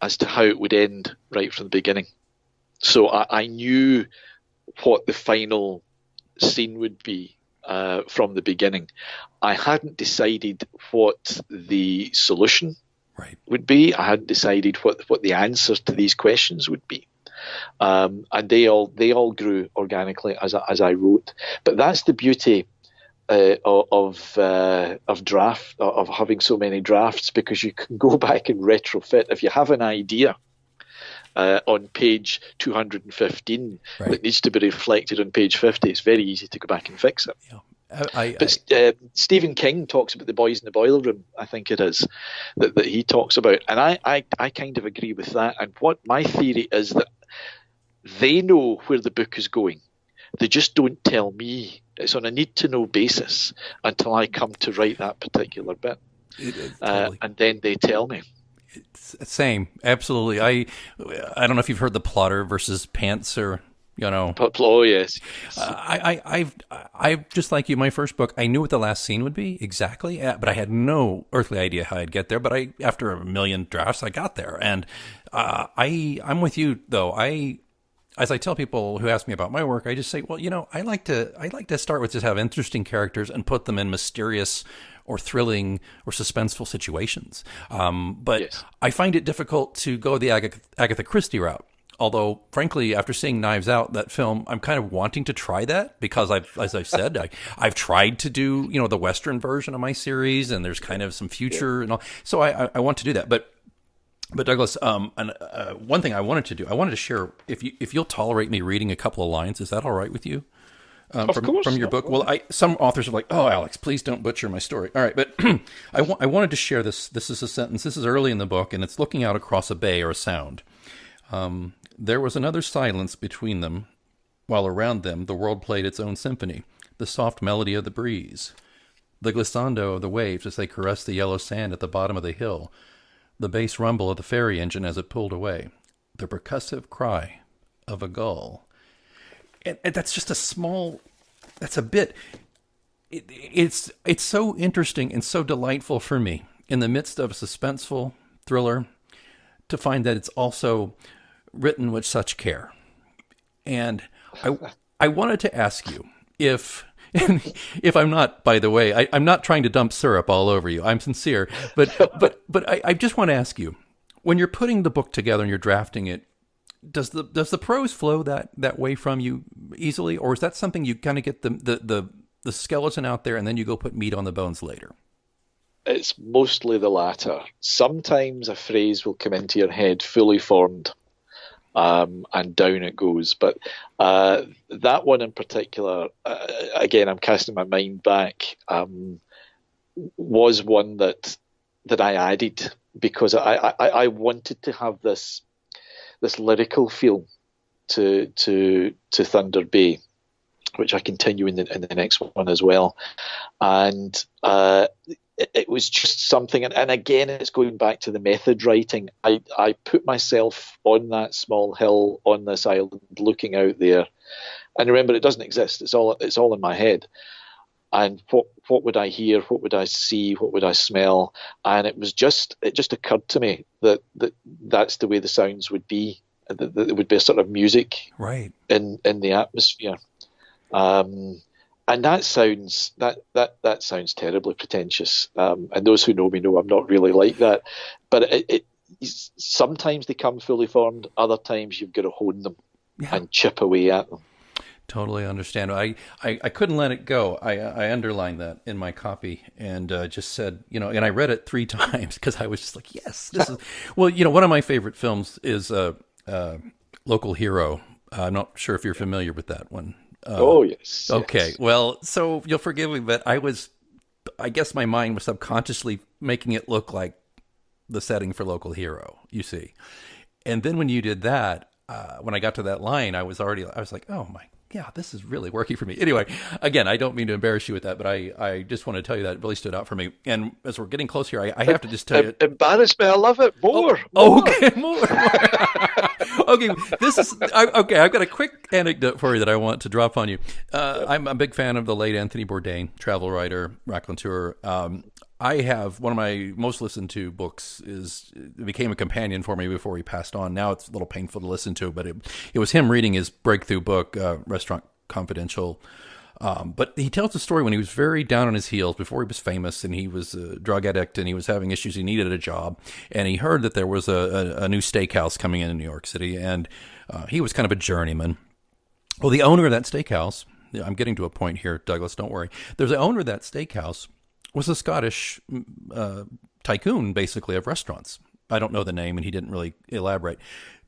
as to how it would end right from the beginning. So I knew what the final scene would be from the beginning. I hadn't decided what the solution would be. I hadn't decided what the answers to these questions would be. And they all grew organically as I wrote. But that's the beauty of having so many drafts, because you can go back and retrofit. If you have an idea on page 215 that needs to be reflected on page 50, it's very easy to go back and fix it. Yeah. Stephen King talks about the boys in the boiler room, I think it is, that he talks about. And I kind of agree with that. And what my theory is that they know where the book is going. They just don't tell me. It's on a need-to-know basis until I come to write that particular bit. Totally. And then they tell me. Same. Absolutely. I don't know if you've heard the plotter versus pantser. Oh, yes. I've just like you, my first book, I knew what the last scene would be exactly, but I had no earthly idea how I'd get there. But after a million drafts, I got there. And I'm with you though. As I tell people who ask me about my work, I just say, well, I like to start with just have interesting characters and put them in mysterious or thrilling or suspenseful situations. But yes. I find it difficult to go the Agatha Christie route. Although, frankly, after seeing Knives Out, that film, I'm kind of wanting to try that because as I've said, I've tried to do, the Western version of my series, and there's kind of some future and all. So I want to do that. But Douglas, one thing I wanted to share, if you'll tolerate me reading a couple of lines, is that all right with you? Of course. From your book. Well, some authors are like, "Oh, Alex, please don't butcher my story." All right, but I wanted to share this. This is a sentence. This is early in the book, and it's looking out across a bay or a sound. There was another silence between them, while around them the world played its own symphony, the soft melody of the breeze, the glissando of the waves as they caressed the yellow sand at the bottom of the hill, the bass rumble of the ferry engine as it pulled away, the percussive cry of a gull. And that's just that's a bit. It's so interesting and so delightful for me in the midst of a suspenseful thriller to find that it's also written with such care. And I wanted to ask you if I'm not, by the way, I'm not trying to dump syrup all over you. I'm sincere, but I just want to ask you, when you're putting the book together and you're drafting it, does the prose flow that way from you easily, or is that something you kind of get the skeleton out there and then you go put meat on the bones later? It's mostly the latter. Sometimes a phrase will come into your head fully formed, and down it goes. But that one in particular, again, I'm casting my mind back, was one that I added because I wanted to have this lyrical feel to Thunder Bay, which I continue in the next one as well, and it was just something. And again, it's going back to the method writing. I put myself on that small hill on this island, looking out there, and remember, it doesn't exist. It's all in my head. And what would I hear? What would I see? What would I smell? And it just occurred to me that's the way the sounds would be. That it would be a sort of music, right, in the atmosphere. And and that sounds terribly pretentious. And those who know me know I'm not really like that. But sometimes they come fully formed. Other times you've got to hone them and chip away at them. Totally understand. I couldn't let it go. I underlined that in my copy and just said, and I read it 3 times because I was just like, yes, this is. Well, one of my favorite films is Local Hero. I'm not sure if you're familiar with that one. Oh, yes. Okay. Yes. Well, so you'll forgive me, but I guess my mind was subconsciously making it look like the setting for Local Hero, you see. And then when you did that, when I got to that line, I was like, oh my, yeah, this is really working for me. Anyway, again, I don't mean to embarrass you with that, but I just want to tell you that it really stood out for me. And as we're getting close here, I have to just tell you. Embarrass me, I love it. More. Okay, more. Okay, okay. I've got a quick anecdote for you that I want to drop on you. I'm a big fan of the late Anthony Bourdain, travel writer, raconteur. I have one of my most listened to books it became a companion for me before he passed on. Now it's a little painful to listen to, but it was him reading his breakthrough book, Restaurant Confidential. But he tells the story when he was very down on his heels before he was famous, and he was a drug addict and he was having issues. He needed a job, and he heard that there was a new steakhouse coming in New York City, and he was kind of a journeyman. Well, the owner of that steakhouse, I'm getting to a point here, Douglas, don't worry. There's the owner of that steakhouse was a Scottish tycoon, basically, of restaurants. I don't know the name, and he didn't really elaborate.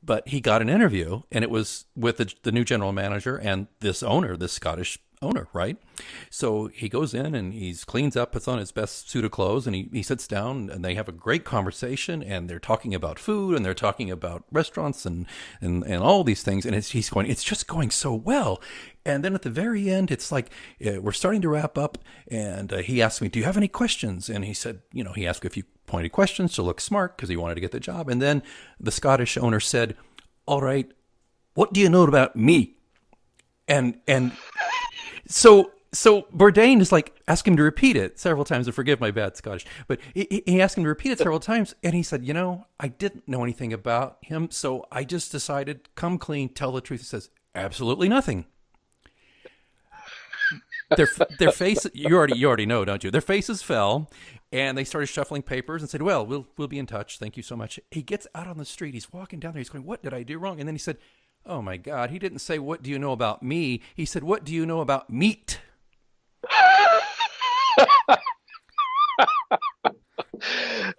But he got an interview, and it was with the new general manager and this Scottish owner, right? So he goes in and he cleans up, puts on his best suit of clothes, and he sits down, and they have a great conversation, and they're talking about food, and they're talking about restaurants and all these things, and he's going, it's just going so well. And then at the very end, it's like, we're starting to wrap up, and he asked me, do you have any questions? And he said, he asked a few pointed questions to look smart because he wanted to get the job. And then the Scottish owner said, all right, what do you know about me? And so Bourdain is like, ask him to repeat it several times. And forgive my bad Scottish, but he asked him to repeat it several times. And he said, I didn't know anything about him, so I just decided, come clean, tell the truth. He says, absolutely nothing. Their face, you already know, don't you? Their faces fell, and they started shuffling papers and said, well, we'll be in touch. Thank you so much. He gets out on the street. He's walking down there. He's going, what did I do wrong? And then he said, oh my God, he didn't say, what do you know about me? He said, what do you know about meat?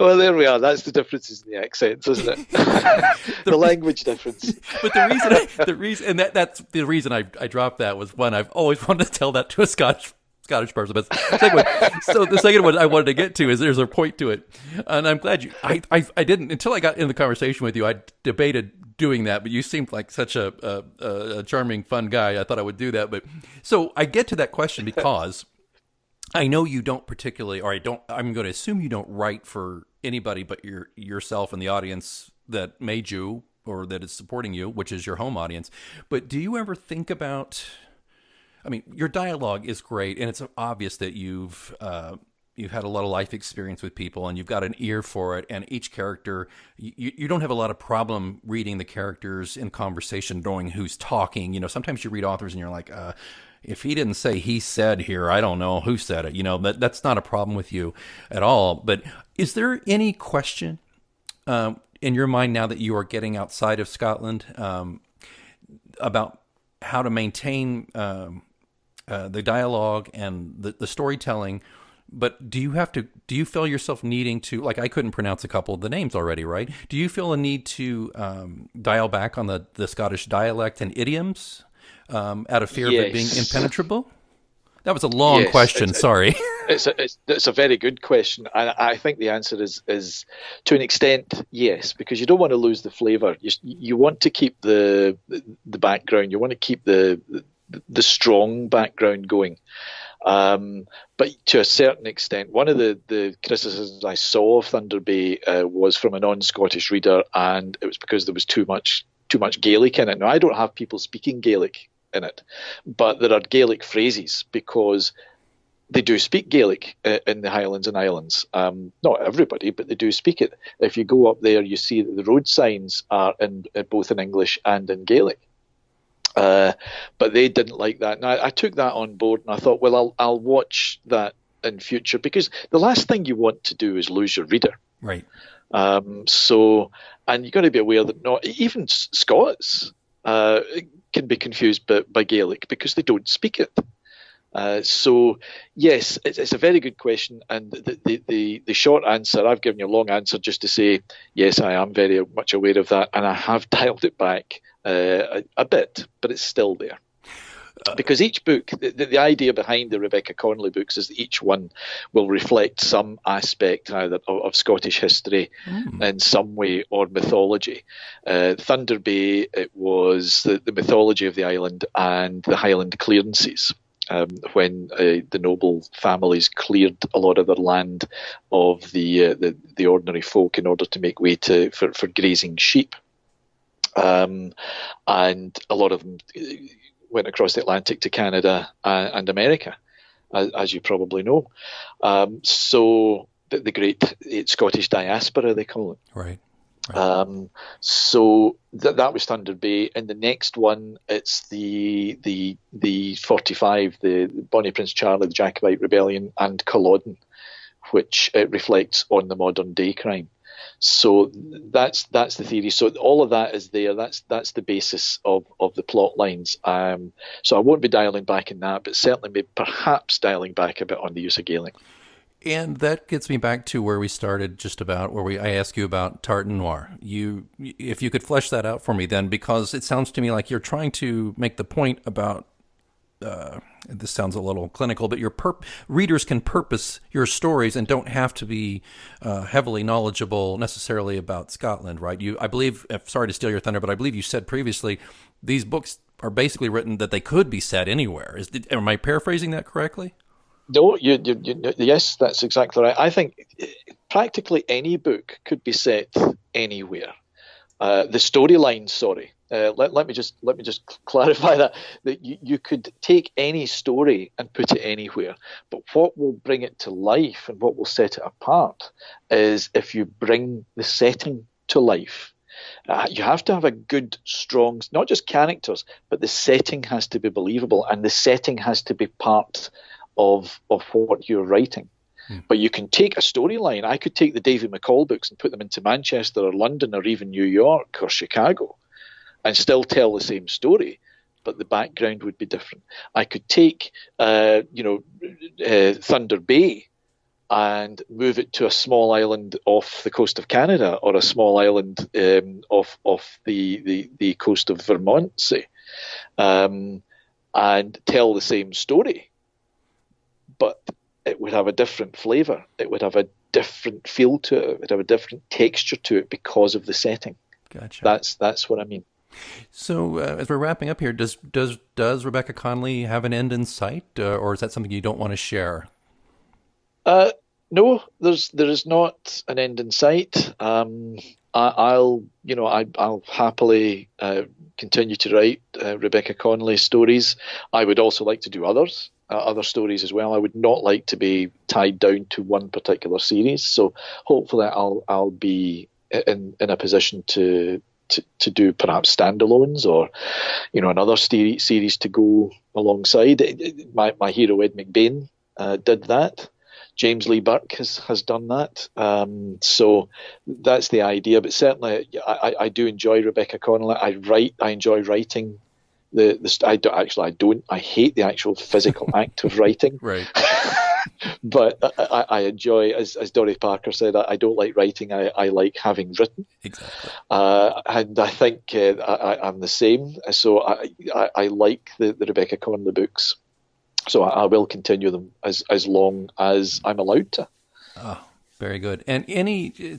Well, there we are. That's the differences in the accents, isn't it? The language difference. But that's the reason I dropped that was one, I've always wanted to tell that to a Scottish person. But the second one I wanted to get to is there's a point to it, and I'm glad I didn't until I got in the conversation with you. I debated doing that, but you seemed like such a charming, fun guy. I thought I would do that. But so I get to that question because I know you don't particularly, or I'm going to assume you don't write for anybody but yourself and the audience that made you or that is supporting you, which is your home audience. But do you ever think about, I mean, your dialogue is great, and it's obvious that you've had a lot of life experience with people, and you've got an ear for it, and each character, you don't have a lot of problem reading the characters in conversation, knowing who's talking. Sometimes you read authors and you're like, if he didn't say he said here, I don't know who said it. That's not a problem with you at all. But is there any question in your mind now that you are getting outside of Scotland about how to maintain the dialogue and the storytelling? But do you feel yourself needing to, like, I couldn't pronounce a couple of the names already, right? Do you feel a need to dial back on the Scottish dialect and idioms? Out of fear of it being impenetrable? That was a long question. Sorry. It's a very good question, and I think the answer is to an extent yes, because you don't want to lose the flavour. You want to keep the background. You want to keep the strong background going. But to a certain extent, one of the criticisms I saw of Thunder Bay was from a non-Scottish reader, and it was because there was too much Gaelic in it. Now, I don't have people speaking Gaelic in it, but there are Gaelic phrases because they do speak Gaelic in the Highlands and Islands. Not everybody, but they do speak it. If you go up there, you see that the road signs are both in English and in Gaelic. But they didn't like that. And I took that on board, and I thought, well, I'll watch that in future, because the last thing you want to do is lose your reader. Right. So, and you've got to be aware that not even Scots can be confused by Gaelic because they don't speak it. So, yes, it's a very good question, and the short answer, I've given you a long answer just to say, yes, I am very much aware of that, and I have dialed it back a bit, but it's still there. Because each book, the idea behind the Rebecca Connolly books is that each one will reflect some aspect either of Scottish history in some way, or mythology. Thunder Bay, it was the mythology of the island and the Highland clearances. When the noble families cleared a lot of their land of the ordinary folk in order to make way for grazing sheep. And a lot of them went across the Atlantic to Canada and America, as you probably know. So the great Scottish diaspora, they call it. Right. So that was Thunder Bay, and the next one, it's the 45, the Bonnie Prince Charlie, the Jacobite Rebellion, and Culloden, which reflects on the modern day crime. So that's the theory. So all of that is there. That's the basis of the plot lines. So I won't be dialing back in that, but certainly perhaps dialing back a bit on the use of Gaelic. And that gets me back to where we started, just about where I asked you about Tartan Noir. If you could flesh that out for me, then, because it sounds to me like you're trying to make the point about. This sounds a little clinical, but your readers can purpose your stories and don't have to be heavily knowledgeable necessarily about Scotland, right? I believe, sorry to steal your thunder, but I believe you said previously these books are basically written that they could be set anywhere. Am I paraphrasing that correctly? No, yes, that's exactly right. I think practically any book could be set anywhere. The storyline, sorry. Let me just clarify that you could take any story and put it anywhere, but what will bring it to life and what will set it apart is if you bring the setting to life. You have to have a good, strong, not just characters, but the setting has to be believable, and the setting has to be part of what you're writing. But you can take a storyline. I could take the Davy McCall books and put them into Manchester or London or even New York or Chicago and still tell the same story, but the background would be different. I could take, Thunder Bay and move it to a small island off the coast of Canada or a small island off the coast of Vermont, say, and tell the same story. But it would have a different flavour. It would have a different feel to it. It would have a different texture to it because of the setting. Gotcha. That's what I mean. So as we're wrapping up here, does Rebecca Connolly have an end in sight, or is that something you don't want to share? No, there is not an end in sight. I'll happily continue to write Rebecca Connolly stories. I would also like to do other stories as well. I would not like to be tied down to one particular series. So hopefully I'll be in a position to do perhaps standalones or another series to go alongside. My hero Ed McBain did that. James Lee Burke has done that. So that's the idea. But certainly I do enjoy Rebecca Connolly. I enjoy writing. I hate the actual physical act of writing. Right. But I enjoy, as Dorothy Parker said, I don't like writing. I like having written. Exactly. And I think I'm the same. So I like the Rebecca Connolly books. So I will continue them as long as I'm allowed to. Oh, very good. And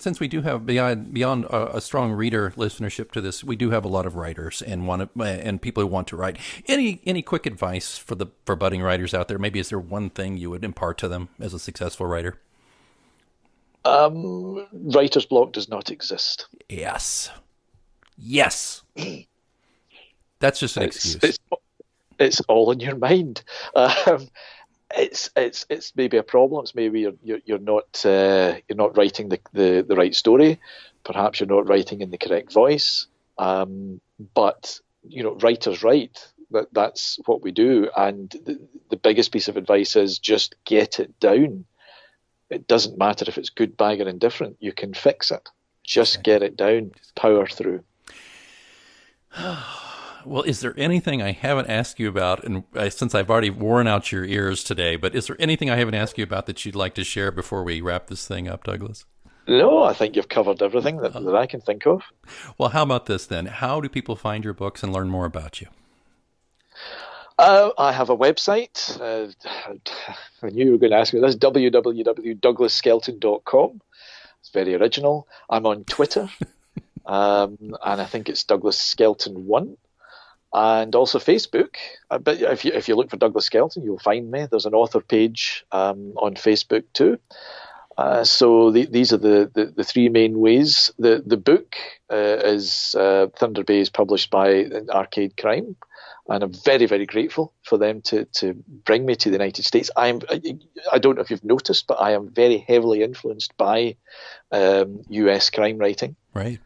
since we do have beyond a strong reader listenership to this, we do have a lot of writers and people who want to write. Any quick advice for budding writers out there? Maybe is there one thing you would impart to them as a successful writer? Writer's block does not exist. Yes. That's just an excuse. It's all in your mind. It's maybe a problem. It's maybe you're not writing the right story. Perhaps you're not writing in the correct voice. But writers write. That's what we do. And the biggest piece of advice is just get it down. It doesn't matter if it's good, bad, or indifferent. You can fix it. Just get it down. Power through. Well, is there anything I haven't asked you about, and since I've already worn out your ears today, but is there anything I haven't asked you about that you'd like to share before we wrap this thing up, Douglas? No, I think you've covered everything that I can think of. Well, how about this then? How do people find your books and learn more about you? I have a website. I knew you were going to ask me this, www.douglasskelton.com. It's very original. I'm on Twitter, and I think it's Douglas Skelton 1. And also Facebook. But if you look for Douglas Skelton, you'll find me. There's an author page on Facebook too. So these are the three main ways. The book is Thunder Bay is published by Arcade Crime, and I'm very, very grateful for them to bring me to the United States. I don't know if you've noticed, but I am very heavily influenced by US crime writing. Right.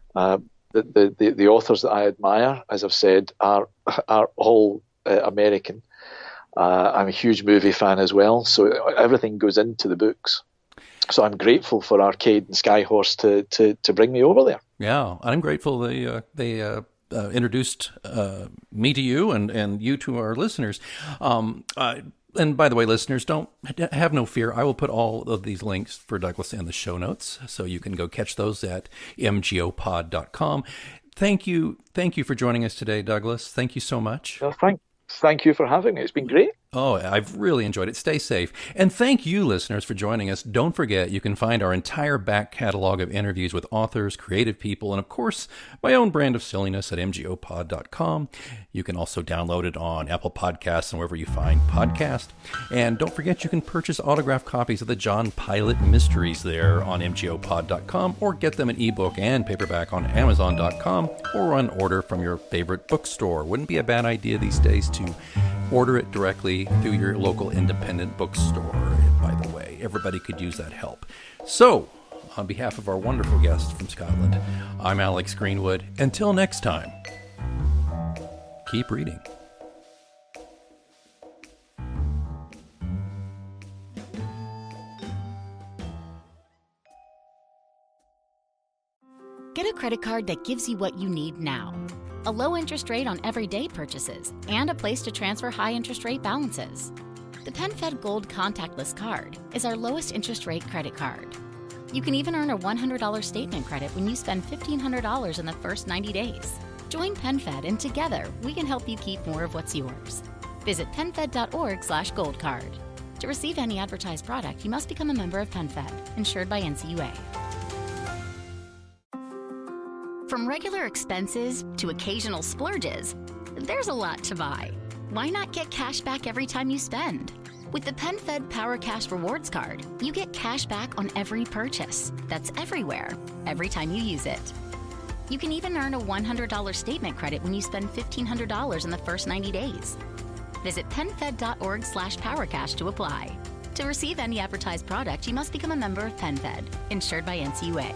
The authors that I admire, as I've said, are all American. I'm a huge movie fan as well, so everything goes into the books. So I'm grateful for Arcade and Skyhorse to bring me over there. Yeah, I'm grateful they introduced me to you and you to our listeners. And by the way, listeners, don't have no fear. I will put all of these links for Douglas in the show notes, so you can go catch those at mgopod.com. Thank you for joining us today, Douglas. Thank you so much. Well, thank you for having me. It's been great. Oh, I've really enjoyed it. Stay safe. And thank you, listeners, for joining us. Don't forget, you can find our entire back catalog of interviews with authors, creative people, and of course, my own brand of silliness at mgopod.com. You can also download it on Apple Podcasts and wherever you find podcasts. And don't forget, you can purchase autographed copies of the John Pilot Mysteries there on mgopod.com, or get them in ebook and paperback on amazon.com, or on order from your favorite bookstore. Wouldn't be a bad idea these days to order it directly through your local independent bookstore. By the way, everybody could use that help. So, on behalf of our wonderful guest from Scotland, I'm Alex Greenwood. Until next time, keep reading. Get a credit card that gives you what you need now. A low interest rate on everyday purchases, and a place to transfer high interest rate balances. The PenFed Gold Contactless Card is our lowest interest rate credit card. You can even earn a $100 statement credit when you spend $1,500 in the first 90 days. Join PenFed, and together we can help you keep more of what's yours. Visit penfed.org/goldcard. To receive any advertised product, you must become a member of PenFed, insured by NCUA. From regular expenses to occasional splurges, there's a lot to buy. Why not get cash back every time you spend? With the PenFed Power Cash Rewards Card, you get cash back on every purchase. That's everywhere, every time you use it. You can even earn a $100 statement credit when you spend $1,500 in the first 90 days. Visit penfed.org/powercash to apply. To receive any advertised product, you must become a member of PenFed, insured by NCUA.